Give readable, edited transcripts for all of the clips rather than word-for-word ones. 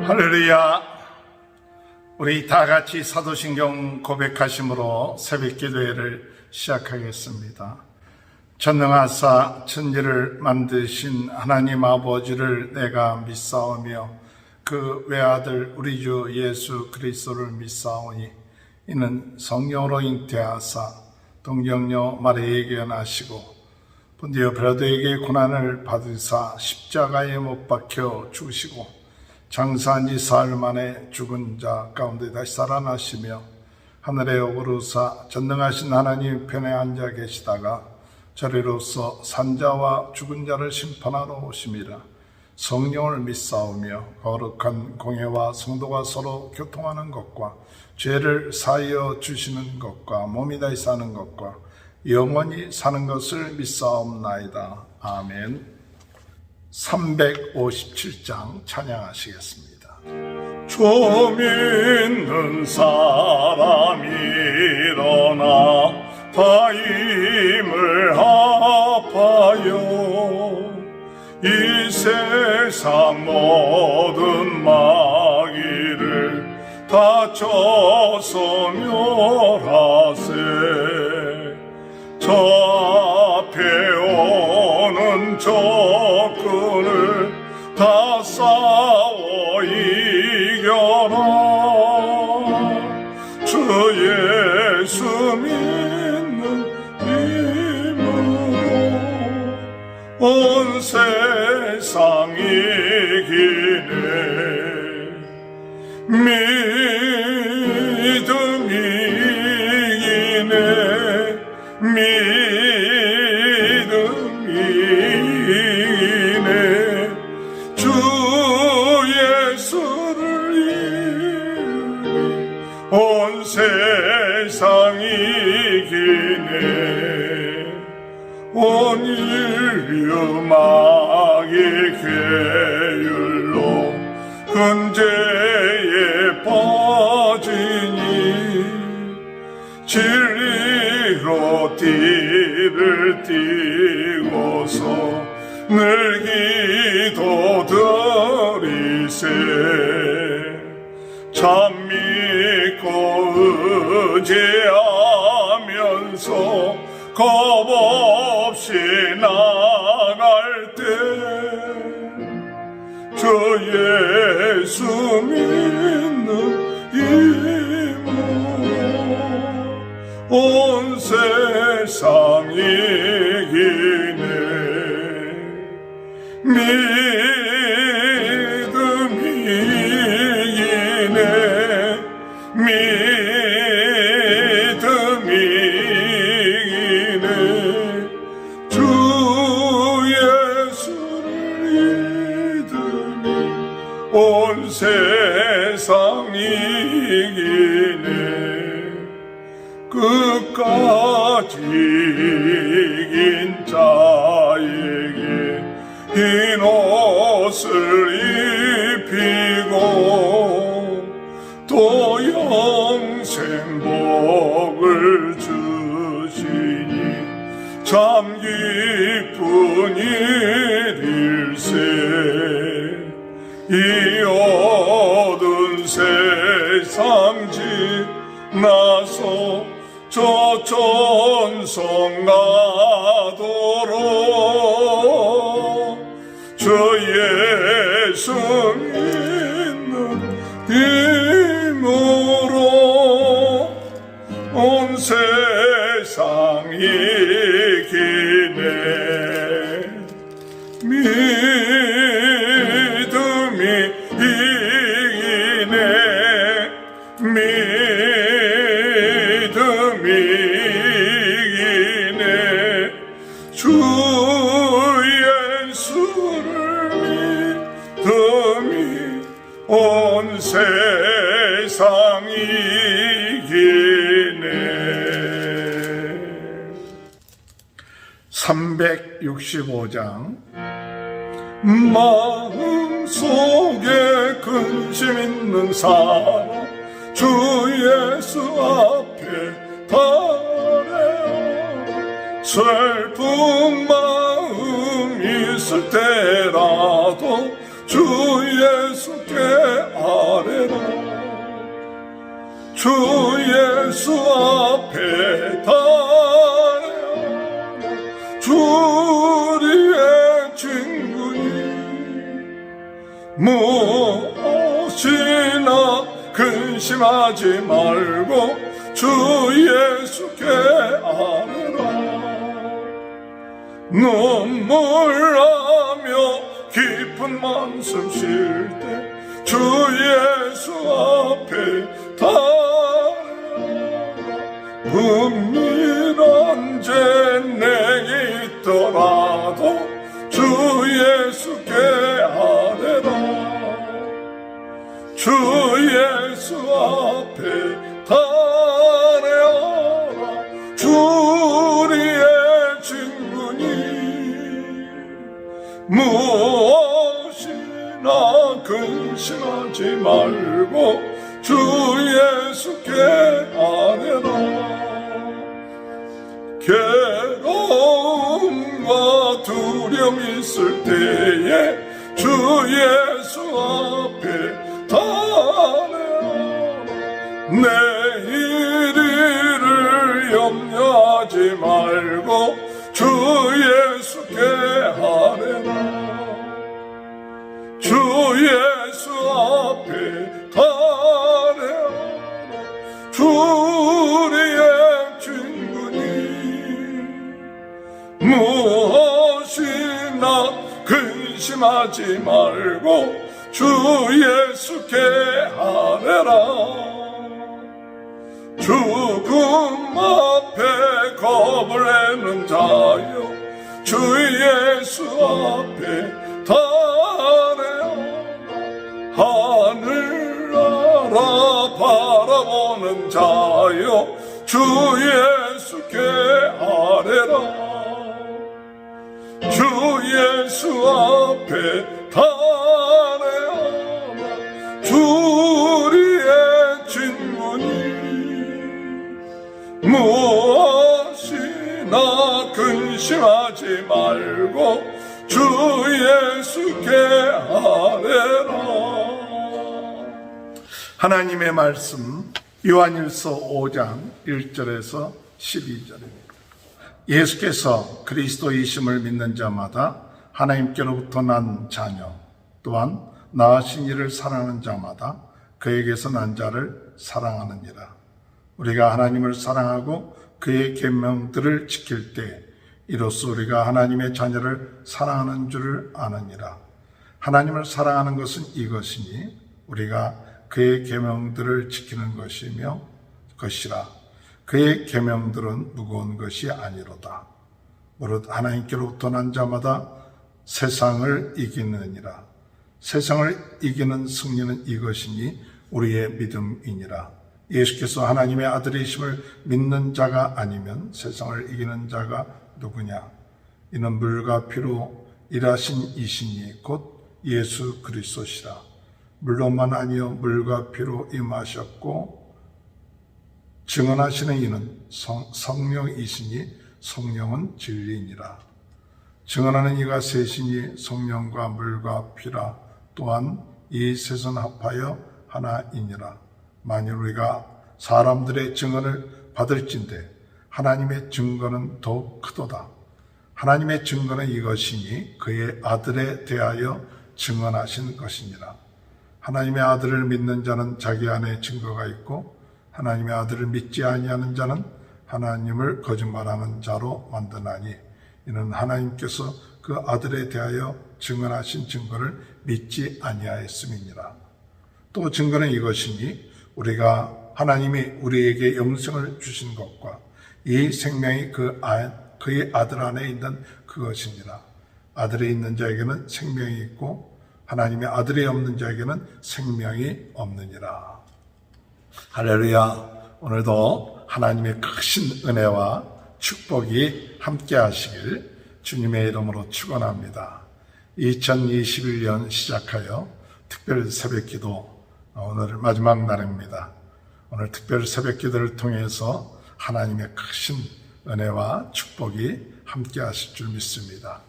할렐루야. 우리 다 같이 사도신경 고백하심으로 새벽 기도회를 시작하겠습니다. 전능하사 천지를 만드신 하나님 아버지를 내가 믿사오며 그 외아들 우리 주 예수 그리스도를 믿사오니 이는 성령으로 잉태하사 동정녀 마리아에게 나시고 본디오 빌라도에게 고난을 받으사 십자가에 못 박혀 죽으시고 장사한 지 사흘 만에 죽은 자 가운데 다시 살아나시며 하늘에 오르사 전능하신 하나님 편에 앉아 계시다가 저리로서 산자와 죽은 자를 심판하러 오심이라. 성령을 믿사오며 거룩한 공회와 성도가 서로 교통하는 것과 죄를 사하여 주시는 것과 몸이 다시 사는 것과 영원히 사는 것을 믿사옵나이다. 아멘. 357장 찬양하시겠습니다. 주 믿는 사람이 일어나 다 힘을 합하여 이 세상 모든 마귀를 다 쳐서 멸하세. 저 앞에 오는 적군을 다 싸워 이겨라. 주 예수 믿는 힘으로 온 세상 이기네. 믿음이 이기네. 믿음이네. 주 예수를 이으니 온 세상 이기네. 온 인류 마귀 괴율로 근죄에 빠지니 진리로 띠를 띠고서 늘 기도드리세. 참 믿고 의지하면서 겁없이 나갈 때 주 예수 믿는 힘으로 온 세상 이기네. 믿음이 이기네. 믿음이 이기네. 주 예수를 믿으니 온 세상 이기네. 끝까지 이긴 자에게 흰 옷을 입히고 또 영생 복을 주시니 참 기쁜 일일세. 이 어두운 세상 지나서 저 천성 가도록 주 예수 믿는 힘으로 온 세상 이기네. 믿음이 이기네. 믿음이 이기네. 주 예수를 믿음이 온 세상 이기네. 365장 마음속에 근심 있는 사람 주 예수 앞에 바래어 슬픈 마음 있을 때라도 주 예수 예수께 아뢰라. 주 예수 앞에 달려라. 주 우리의 친구니 무엇이나 근심하지 말고 주 예수께 아뢰라. 눈물나며 깊은 한숨 쉴 때 주 예수 앞에 달려라. 은밀한 재능이 있더라도 주 예수께 아뢰라. 주 예수 앞에 달려라. 주 우리의 친구니 무엇이나 근심하지 말고 주 예수께 아뢰라. 괴로움과 두려움 있을 때에 주 예수 앞에 달려라. 내일을 염려하지 말고 주 예수께 아뢰라. 주 예수 앞에 달려라. 주 우리의 친구니 무엇이나 근심하지 말고 주 예수께 아뢰라. 죽음 앞에 겁을 내는 자여 주 예수 앞에 달려라. 하늘 나라 바라보는 자여 주 예수께 아뢰라. 주 예수 앞에 달려라. 주 우리의 친구니 무엇이나 근심하지 말고 주 예수께 아뢰라. 하나님의 말씀 요한일서 5장 1절에서 12절입니다. 예수께서 그리스도이심을 믿는 자마다 하나님께로부터 난 자녀 또한 낳으신 이를 사랑하는 자마다 그에게서 난 자를 사랑하느니라. 우리가 하나님을 사랑하고 그의 계명들을 지킬 때 이로써 우리가 하나님의 자녀를 사랑하는 줄을 아느니라. 하나님을 사랑하는 것은 이것이니 우리가 그의 계명들을 지키는 것이며 것이라. 그의 계명들은 무거운 것이 아니로다. 무릇 하나님께로부터 난 자마다 세상을 이기느니라. 세상을 이기는 승리는 이것이니 우리의 믿음이니라. 예수께서 하나님의 아들이심을 믿는 자가 아니면 세상을 이기는 자가 누구냐? 이는 물과 피로 일하신 이시니 곧 예수 그리스도시라. 물로만 아니요 물과 피로 임하셨고 증언하시는 이는 성령이시니 성령은 진리니라. 증언하는 이가 셋이니 성령과 물과 피라. 또한 이 셋은 합하여 하나이니라. 만일 우리가 사람들의 증언을 받을진대 하나님의 증거는 더욱 크도다. 하나님의 증거는 이것이니 그의 아들에 대하여 증언하신 것이니라. 하나님의 아들을 믿는 자는 자기 안에 증거가 있고 하나님의 아들을 믿지 아니하는 자는 하나님을 거짓말하는 자로 만드나니 이는 하나님께서 그 아들에 대하여 증언하신 증거를 믿지 아니하였음이니라. 또 증거는 이것이니 우리가 하나님이 우리에게 영생을 주신 것과 이 생명이 그의 아들 안에 있는 그것이니라. 아들에 있는 자에게는 생명이 있고 하나님의 아들이 없는 자에게는 생명이 없느니라. 할렐루야. 오늘도 하나님의 크신 은혜와 축복이 함께 하시길 주님의 이름으로 축원합니다. 2021년 시작하여 특별 새벽기도 오늘 마지막 날입니다. 오늘 특별 새벽기도를 통해서 하나님의 크신 은혜와 축복이 함께 하실 줄 믿습니다.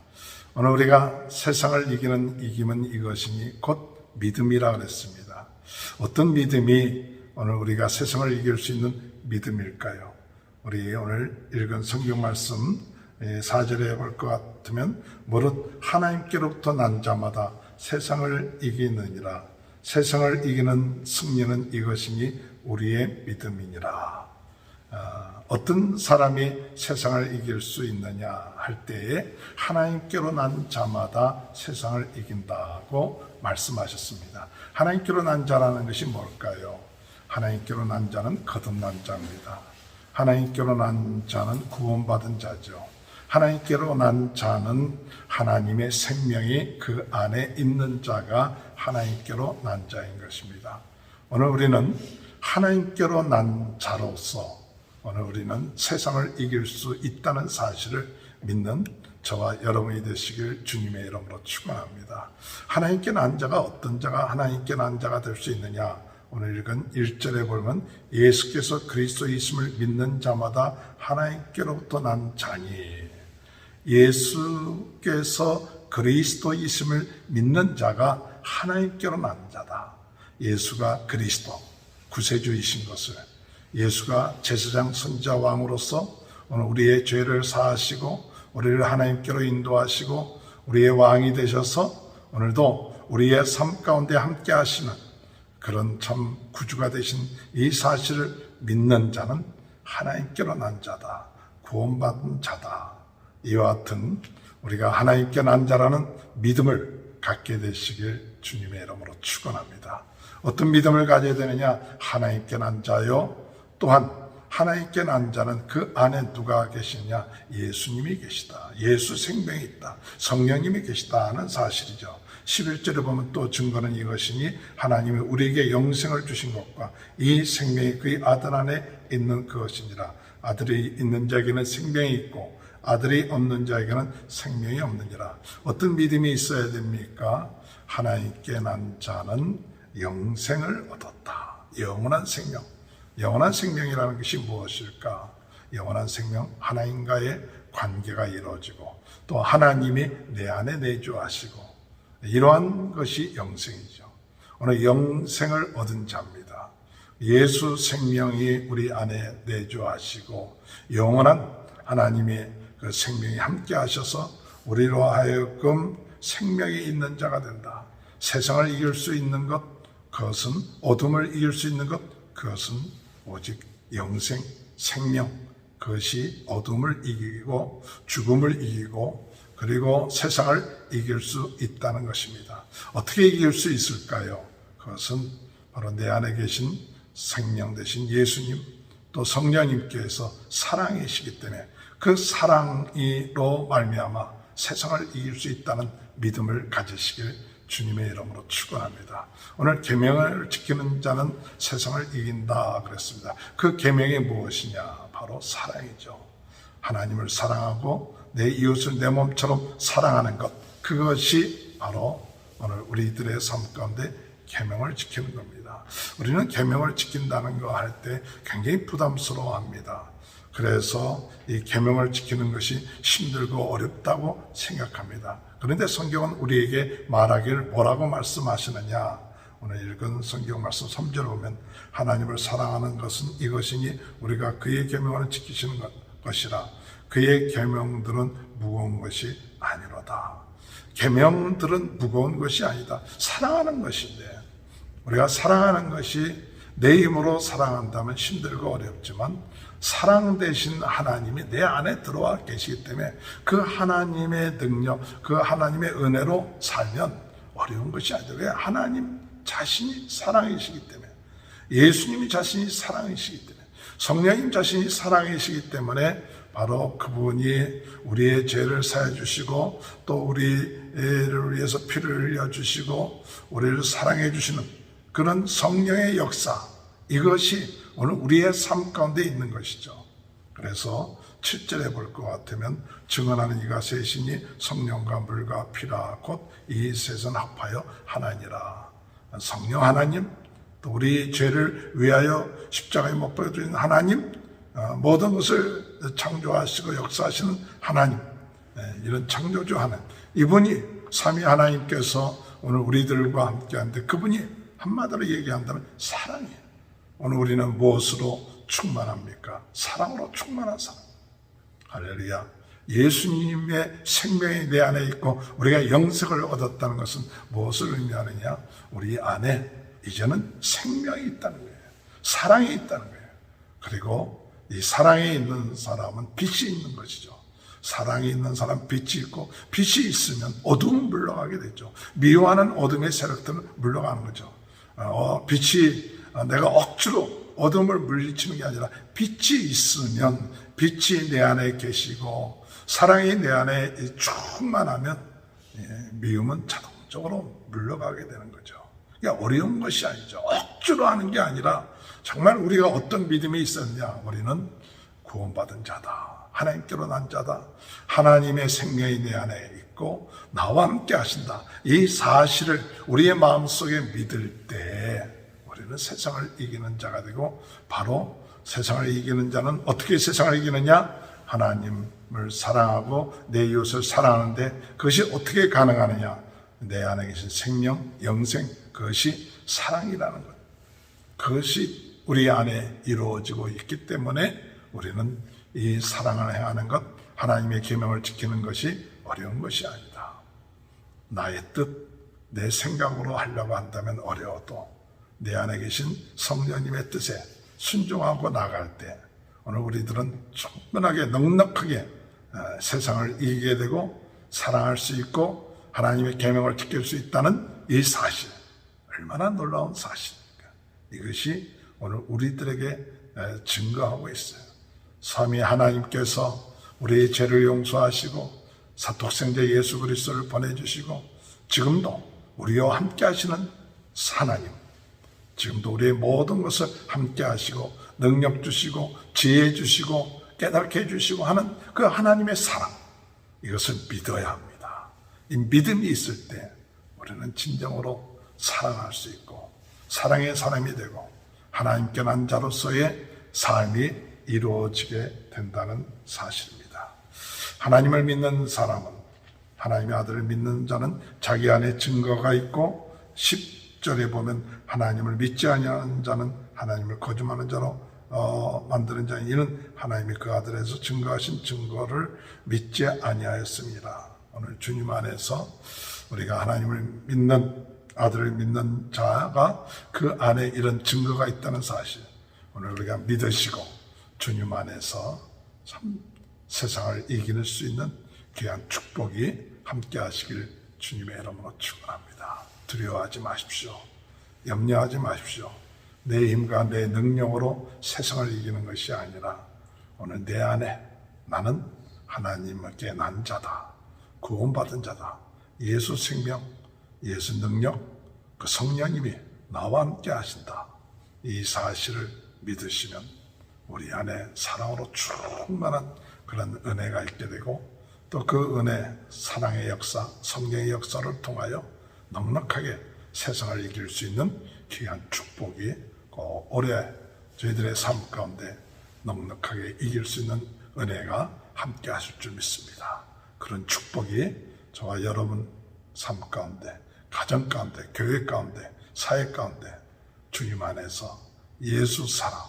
오늘 우리가 세상을 이기는 이김은 이것이니 곧 믿음이라 그랬습니다. 어떤 믿음이 오늘 우리가 세상을 이길 수 있는 믿음일까요? 우리 오늘 읽은 성경 말씀 4절에 볼 것 같으면 무릇 하나님께로부터 난 자마다 세상을 이기느니라. 세상을 이기는 승리는 이것이니 우리의 믿음이니라. 어떤 사람이 세상을 이길 수 있느냐 할 때에 하나님께로 난 자마다 세상을 이긴다고 말씀하셨습니다. 하나님께로 난 자라는 것이 뭘까요? 하나님께로 난 자는 거듭난 자입니다. 하나님께로 난 자는 구원받은 자죠. 하나님께로 난 자는 하나님의 생명이 그 안에 있는 자가 하나님께로 난 자인 것입니다. 오늘 우리는 하나님께로 난 자로서 오늘 우리는 세상을 이길 수 있다는 사실을 믿는 저와 여러분이 되시길 주님의 이름으로 축원합니다. 하나님께 난 자가 어떤 자가 하나님께 난 자가 될 수 있느냐? 오늘 읽은 1절에 보면 예수께서 그리스도이심을 믿는 자마다 하나님께로부터 난 자니, 예수께서 그리스도이심을 믿는 자가 하나님께로 난 자다. 예수가 그리스도 구세주이신 것을, 예수가 제사장 선지자 왕으로서 오늘 우리의 죄를 사하시고 우리를 하나님께로 인도하시고 우리의 왕이 되셔서 오늘도 우리의 삶 가운데 함께 하시는 그런 참 구주가 되신 이 사실을 믿는 자는 하나님께로 난 자다. 구원받은 자다. 이와 같은 우리가 하나님께 난 자라는 믿음을 갖게 되시길 주님의 이름으로 축원합니다. 어떤 믿음을 가져야 되느냐? 하나님께 난 자요. 또한 하나님께 난 자는 그 안에 누가 계시냐? 예수님이 계시다. 예수 생명이 있다. 성령님이 계시다 하는 사실이죠. 11절에 보면 또 증거는 이것이니 하나님이 우리에게 영생을 주신 것과 이 생명이 그의 아들 안에 있는 그것이니라. 아들이 있는 자에게는 생명이 있고 아들이 없는 자에게는 생명이 없느니라. 어떤 믿음이 있어야 됩니까? 하나님께 난 자는 영생을 얻었다. 영원한 생명. 영원한 생명이라는 것이 무엇일까? 영원한 생명, 하나님과의 관계가 이루어지고 또 하나님이 내 안에 내주하시고 이러한 것이 영생이죠. 오늘 영생을 얻은 자입니다. 예수 생명이 우리 안에 내주하시고 영원한 하나님의 그 생명이 함께 하셔서 우리로 하여금 생명이 있는 자가 된다. 세상을 이길 수 있는 것, 그것은 어둠을 이길 수 있는 것, 그것은 오직 영생, 생명, 그것이 어둠을 이기고 죽음을 이기고 그리고 세상을 이길 수 있다는 것입니다. 어떻게 이길 수 있을까요? 그것은 바로 내 안에 계신 생명 되신 예수님 또 성령님께서 사랑이시기 때문에 그 사랑으로 말미암아 세상을 이길 수 있다는 믿음을 가지시길 주님의 이름으로 축원합니다. 오늘 계명을 지키는 자는 세상을 이긴다 그랬습니다. 그 계명이 무엇이냐? 바로 사랑이죠. 하나님을 사랑하고 내 이웃을 내 몸처럼 사랑하는 것, 그것이 바로 오늘 우리들의 삶 가운데 계명을 지키는 겁니다. 우리는 계명을 지킨다는 거 할 때 굉장히 부담스러워합니다. 그래서 이 계명을 지키는 것이 힘들고 어렵다고 생각합니다. 그런데 성경은 우리에게 말하기를 뭐라고 말씀하시느냐? 오늘 읽은 성경 말씀 3절을 보면 하나님을 사랑하는 것은 이것이니 우리가 그의 계명을 지키시는 것이라. 그의 계명들은 무거운 것이 아니로다. 계명들은 무거운 것이 아니다. 사랑하는 것인데 우리가 사랑하는 것이 내 힘으로 사랑한다면 힘들고 어렵지만 사랑 대신 하나님이 내 안에 들어와 계시기 때문에 그 하나님의 능력, 그 하나님의 은혜로 살면 어려운 것이 아니라 왜? 하나님 자신이 사랑이시기 때문에, 예수님이 자신이 사랑이시기 때문에, 성령님 자신이 사랑이시기 때문에 바로 그분이 우리의 죄를 사해 주시고 또 우리를 위해서 피를 흘려 주시고 우리를 사랑해 주시는 그런 성령의 역사, 이것이 오늘 우리의 삶 가운데 있는 것이죠. 그래서 7절에 볼 것 같으면 증언하는 이가 셋이니 성령과 물과 피라 곧 이 셋은 합하여 하나니라. 성령 하나님, 또 우리 죄를 위하여 십자가에 못 박혀 주신 하나님, 모든 것을 창조하시고 역사하시는 하나님, 이런 창조주 하나님, 이분이 삼위 하나님께서 오늘 우리들과 함께 하는데 그분이 한마디로 얘기한다면 사랑이에요. 오늘 우리는 무엇으로 충만합니까? 사랑으로 충만한 사람. 할렐루야. 예수님의 생명이 내 안에 있고 우리가 영생을 얻었다는 것은 무엇을 의미하느냐? 우리 안에 이제는 생명이 있다는 거예요. 사랑이 있다는 거예요. 그리고 이 사랑이 있는 사람은 빛이 있는 것이죠. 사랑이 있는 사람 빛이 있고 빛이 있으면 어둠은 물러가게 되죠. 미워하는 어둠의 세력들은 물러가는 거죠. 빛이 내가 억지로 어둠을 물리치는 게 아니라 빛이 있으면 빛이 내 안에 계시고 사랑이 내 안에 충만하면 미움은 자동적으로 물러가게 되는 거죠. 그러니까 어려운 것이 아니죠. 억지로 하는 게 아니라 정말 우리가 어떤 믿음이 있었냐. 우리는 구원받은 자다. 하나님께로 난 자다. 하나님의 생명이 내 안에 있고 나와 함께 하신다. 이 사실을 우리의 마음속에 믿을 때 우리는 세상을 이기는 자가 되고 바로 세상을 이기는 자는 어떻게 세상을 이기느냐? 하나님을 사랑하고 내 이웃을 사랑하는데 그것이 어떻게 가능하느냐? 내 안에 계신 생명, 영생, 그것이 사랑이라는 것. 그것이 우리 안에 이루어지고 있기 때문에 우리는 이 사랑을 행하는 것, 하나님의 계명을 지키는 것이 어려운 것이 아니다. 나의 뜻, 내 생각으로 하려고 한다면 어려워도 내 안에 계신 성령님의 뜻에 순종하고 나갈 때 오늘 우리들은 충분하게 넉넉하게 세상을 이기게 되고 사랑할 수 있고 하나님의 계명을 지킬 수 있다는 이 사실, 얼마나 놀라운 사실입니까? 이것이 오늘 우리들에게 증거하고 있어요. 삼위 하나님께서 우리의 죄를 용서하시고 사독생자 예수 그리스도를 보내주시고 지금도 우리와 함께 하시는 하나님, 지금도 우리의 모든 것을 함께 하시고 능력 주시고 지혜 주시고 깨닫게 해주시고 하는 그 하나님의 사랑, 이것을 믿어야 합니다. 이 믿음이 있을 때 우리는 진정으로 사랑할 수 있고 사랑의 사람이 되고 하나님께 난 자로서의 삶이 이루어지게 된다는 사실입니다. 하나님을 믿는 사람은, 하나님의 아들을 믿는 자는 자기 안에 증거가 있고 10절에 보면 하나님을 믿지 아니하는 자는 하나님을 거짓말하는 자로 만드는 자인 이는 하나님이 그 아들에서 증거하신 증거를 믿지 아니하였습니다. 오늘 주님 안에서 우리가 하나님을 믿는 아들을 믿는 자가 그 안에 이런 증거가 있다는 사실, 오늘 우리가 믿으시고 주님 안에서 참 세상을 이길 수 있는 귀한 축복이 함께 하시길 주님의 이름으로 축원합니다. 두려워하지 마십시오. 염려하지 마십시오. 내 힘과 내 능력으로 세상을 이기는 것이 아니라 오늘 내 안에 나는 하나님께 난 자다. 구원받은 자다. 예수 생명, 예수 능력, 그 성령님이 나와 함께 하신다. 이 사실을 믿으시면 우리 안에 사랑으로 충만한 그런 은혜가 있게 되고 또 그 은혜, 사랑의 역사, 성령의 역사를 통하여 넉넉하게 세상을 이길 수 있는 귀한 축복이 올해 저희들의 삶 가운데 넉넉하게 이길 수 있는 은혜가 함께 하실 줄 믿습니다. 그런 축복이 저와 여러분 삶 가운데, 가정 가운데, 교회 가운데, 사회 가운데 주님 안에서 예수 사랑,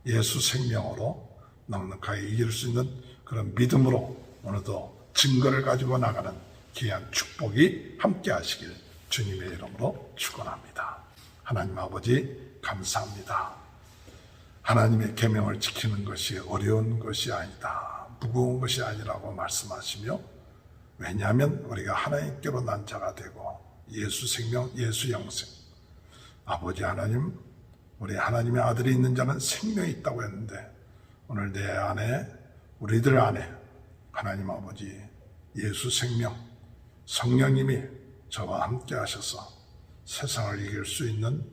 예수 생명으로 넉넉하게 이길 수 있는 그런 믿음으로 오늘도 증거를 가지고 나가는 귀한 축복이 함께 하시길 주님의 이름으로 축원합니다. 하나님 아버지 감사합니다. 하나님의 계명을 지키는 것이 어려운 것이 아니다. 무거운 것이 아니라고 말씀하시며, 왜냐하면 우리가 하나님께로 난 자가 되고 예수 생명, 예수 영생, 아버지 하나님, 우리 하나님의 아들이 있는 자는 생명이 있다고 했는데 오늘 내 안에, 우리들 안에 하나님 아버지 예수 생명, 성령님이 저와 함께 하셔서 세상을 이길 수 있는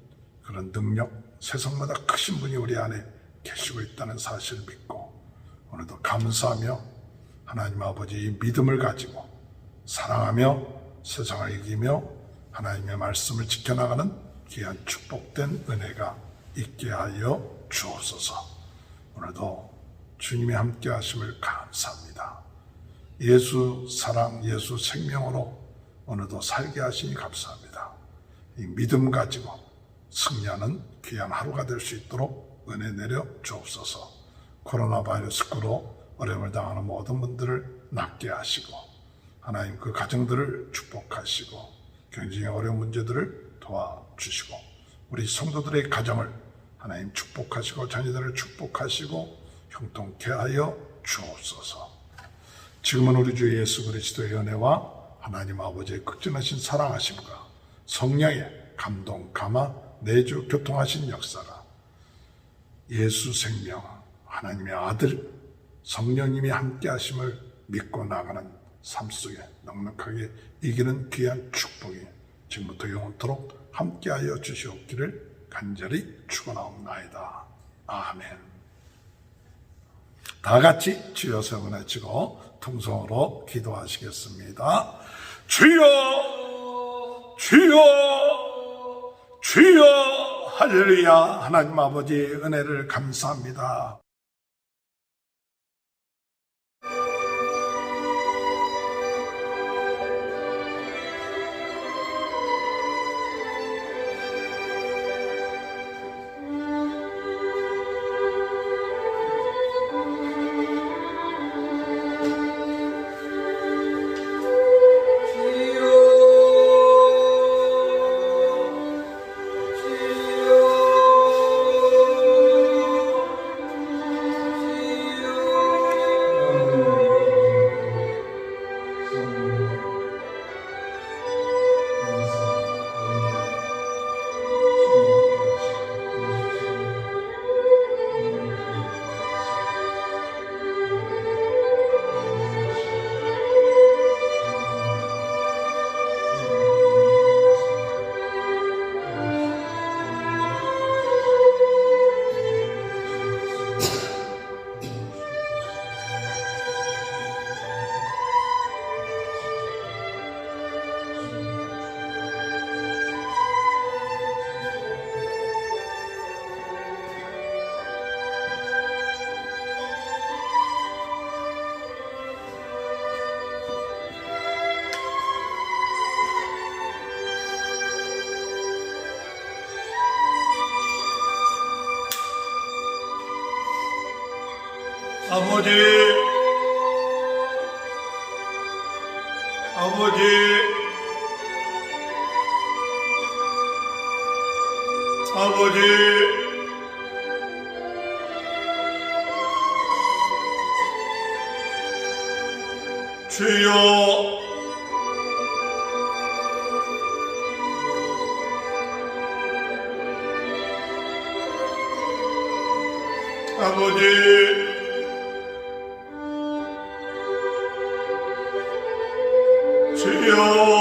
그런 능력, 세상보다 크신 분이 우리 안에 계시고 있다는 사실을 믿고 오늘도 감사하며 하나님 아버지 이 믿음을 가지고 사랑하며 세상을 이기며 하나님의 말씀을 지켜나가는 귀한 축복된 은혜가 있게 하여 주옵소서. 오늘도 주님이 함께 하심을 감사합니다. 예수 사랑, 예수 생명으로 오늘도 살게 하시니 감사합니다. 이 믿음 가지고 승리하는 귀한 하루가 될 수 있도록 은혜 내려 주옵소서. 코로나 바이러스로 어려움을 당하는 모든 분들을 낫게 하시고 하나님 그 가정들을 축복하시고 경제의 어려운 문제들을 도와주시고 우리 성도들의 가정을 하나님 축복하시고 자녀들을 축복하시고 형통케 하여 주옵소서. 지금은 우리 주 예수 그리스도의 은혜와 하나님 아버지의 극진하신 사랑하심과 성령의 감동, 감화, 내주, 교통하신 역사가 예수 생명, 하나님의 아들, 성령님이 함께 하심을 믿고 나가는 삶 속에 넉넉하게 이기는 귀한 축복이 지금부터 영원토록 함께하여 주시옵기를 간절히 축원하옵나이다. 아멘. 다 같이 주여 세번 외치고 통성으로 기도하시겠습니다. 주여, 주여, 주여. 할렐루야. 하나님 아버지의 은혜를 감사합니다. 아버지, 아버지, 아버지, 주여, 아버지, 주여